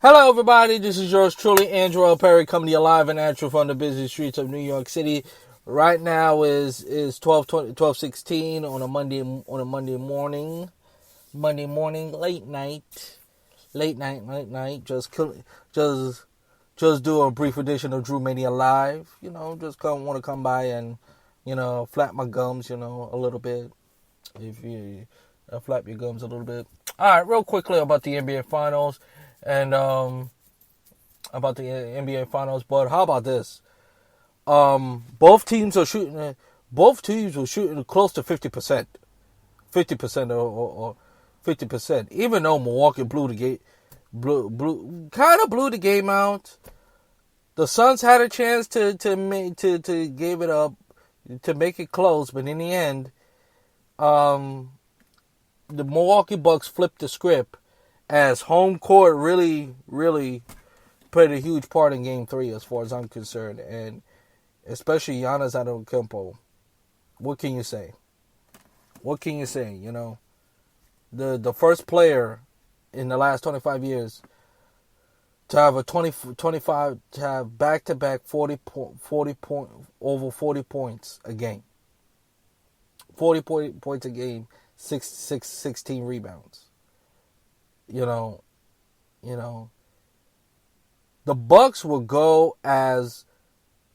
Hello, everybody. This is yours truly, Andrew L. Perry, coming to you live and natural from the busy streets of New York City. Right now is 12:16 on a Monday morning, late night. Just just do a brief edition of Drew Mania Live. Just want to come by and flap my gums, a little bit. If you flap your gums a little bit. All right, real quickly about the NBA Finals. And about the NBA Finals, but how about this? Both teams were shooting close to 50%, 50% or 50%. Even though Milwaukee blew the game out. The Suns had a chance to give it up, to make it close, but in the end, the Milwaukee Bucks flipped the script. As home court really, really played a huge part in Game 3 as far as I'm concerned. And especially Giannis Antetokounmpo. What can you say? The first player in the last 25 years to have to have back-to-back over 40 points a game. 40 points a game, 16 rebounds. The Bucks would go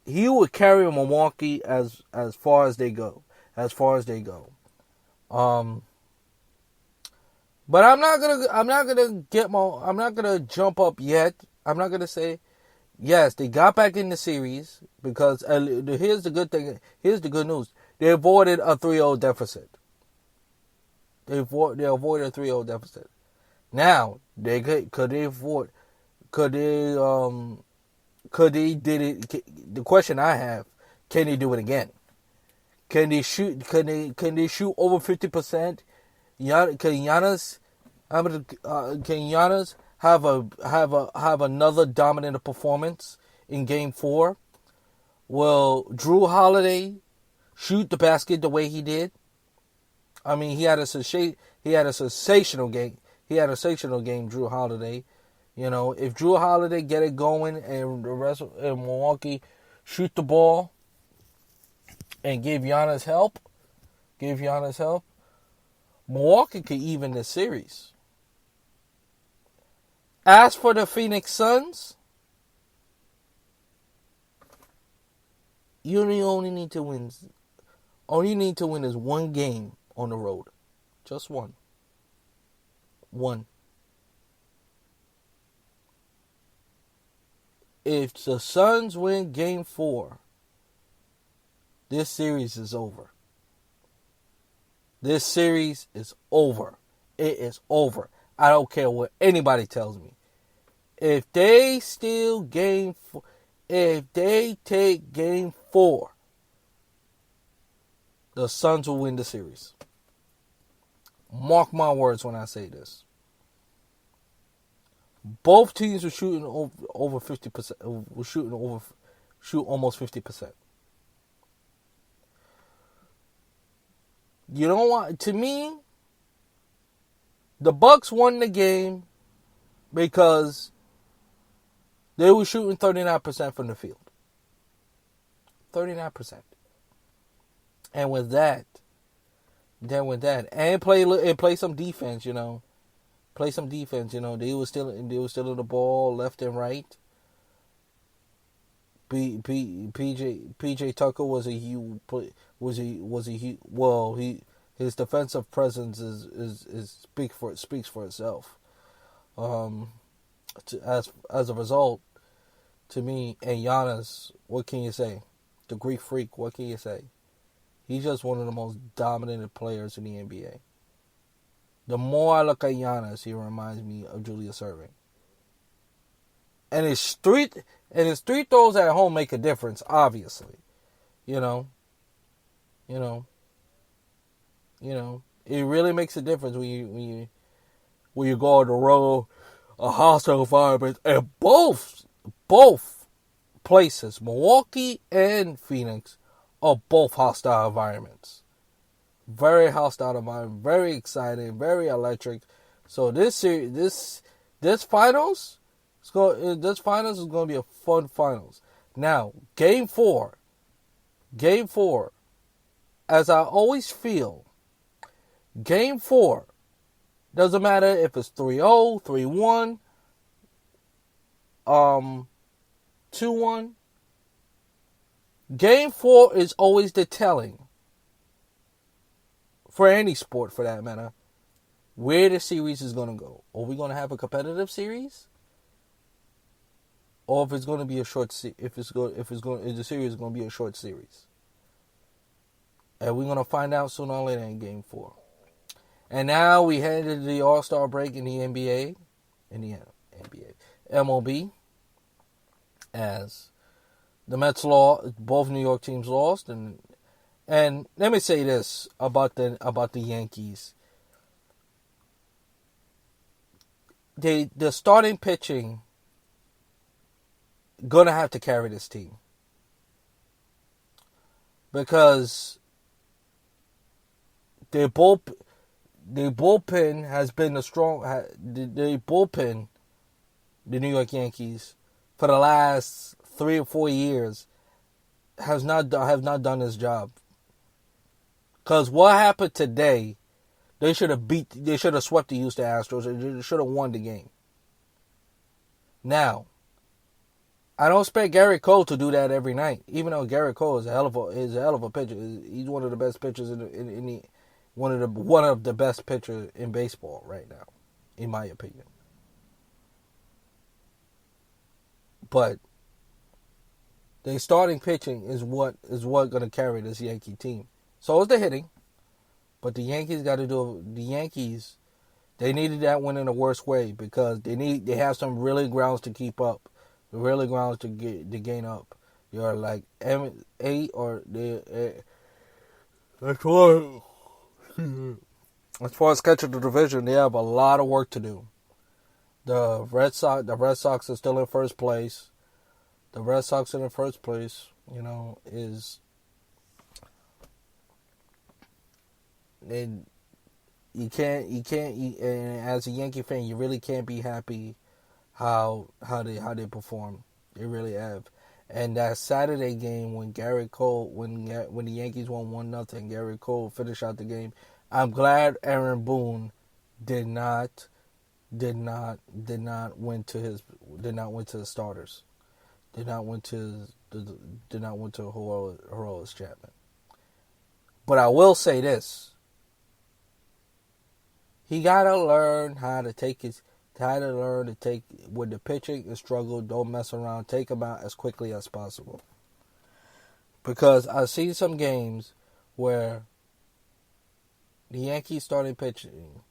he would carry Milwaukee as far as they go. But I'm not gonna jump up yet. I'm not gonna say yes, they got back in the series because here's the good thing. Here's the good news. They avoided a 3-0 deficit. They avoided a 3-0 deficit. Now, the question I have, can they do it again? Can they shoot over 50%? Can Giannis have another dominant performance in Game 4? Will Drew Holiday shoot the basket the way he did? I mean, he had a sensational game. Drew Holiday. If Drew Holiday get it going and the rest of Milwaukee shoot the ball and give Giannis help, Milwaukee could even the series. As for the Phoenix Suns, you only need to win. All you need to win is one game on the road. Just one. If the Suns win Game 4, this series is over. It is over. I don't care what anybody tells me. If they take Game 4, the Suns will win the series. Mark my words when I say this. Both teams were shooting over 50%. Shoot almost 50%. You know what? To me, the Bucks won the game because they were shooting 39% from the field. 39%. And with that, and play some defense, Play some defense, They were stealing the ball left and right. PJ Tucker was his defensive presence speaks for itself. As a result, to me, and Giannis, what can you say? The Greek Freak, what can you say? He's just one of the most dominant players in the NBA. The more I look at Giannis, he reminds me of Julius Erving. And his three throws at home make a difference, obviously. It really makes a difference when you go on the road, a hostile environment, and both places, Milwaukee and Phoenix, are both hostile environments. Very hostile environment, very exciting, very electric. So this finals This finals is going to be a fun finals. Now, game four. Game four. As I always feel, game four, doesn't matter if it's 3-0, 3-1, 2-1. Game four is always the telling, for any sport for that matter, where the series is going to go. Are we going to have a competitive series? Or if it's going to be a short if the series is going to be a short series. And we're going to find out sooner or later in game four. And now we head into the All-Star break in the NBA, MLB, as the Mets lost, both New York teams lost, and let me say this about the Yankees. The starting pitching gonna have to carry this team, because the bullpen has been the bullpen, the New York Yankees, for the last 3 or 4 years have not done this job. Because what happened today, they should have swept the Houston Astros. They should have won the game. Now, I don't expect Garrett Cole to do that every night, even though Garrett Cole is a hell of a pitcher. He's one of the best pitchers one of the best pitchers in baseball right now, in my opinion. But the starting pitching is what going to carry this Yankee team. So is the hitting, but the Yankees got to do. The Yankees, they needed that win in the worst way, because they have some really grounds to keep up, really grounds to gain up. You're like 8 or they. As far as catching the division, they have a lot of work to do. The Red Sox are still in first place. The Red Sox in the first place, is. And you can't, and as a Yankee fan, you really can't be happy how they perform. They really have. And that Saturday game when Garrett Cole, when the Yankees won 1-0, Garrett Cole finished out the game. I'm glad Aaron Boone did not win to the starters. Did not win to Aroldis Chapman. But I will say this. He gotta learn how to take when the pitching is struggle, don't mess around, take him out as quickly as possible. Because I've seen some games where the Yankees starting pitching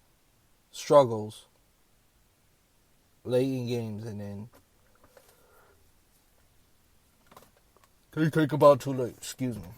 struggles late in games, and then they take him out too late. Excuse me.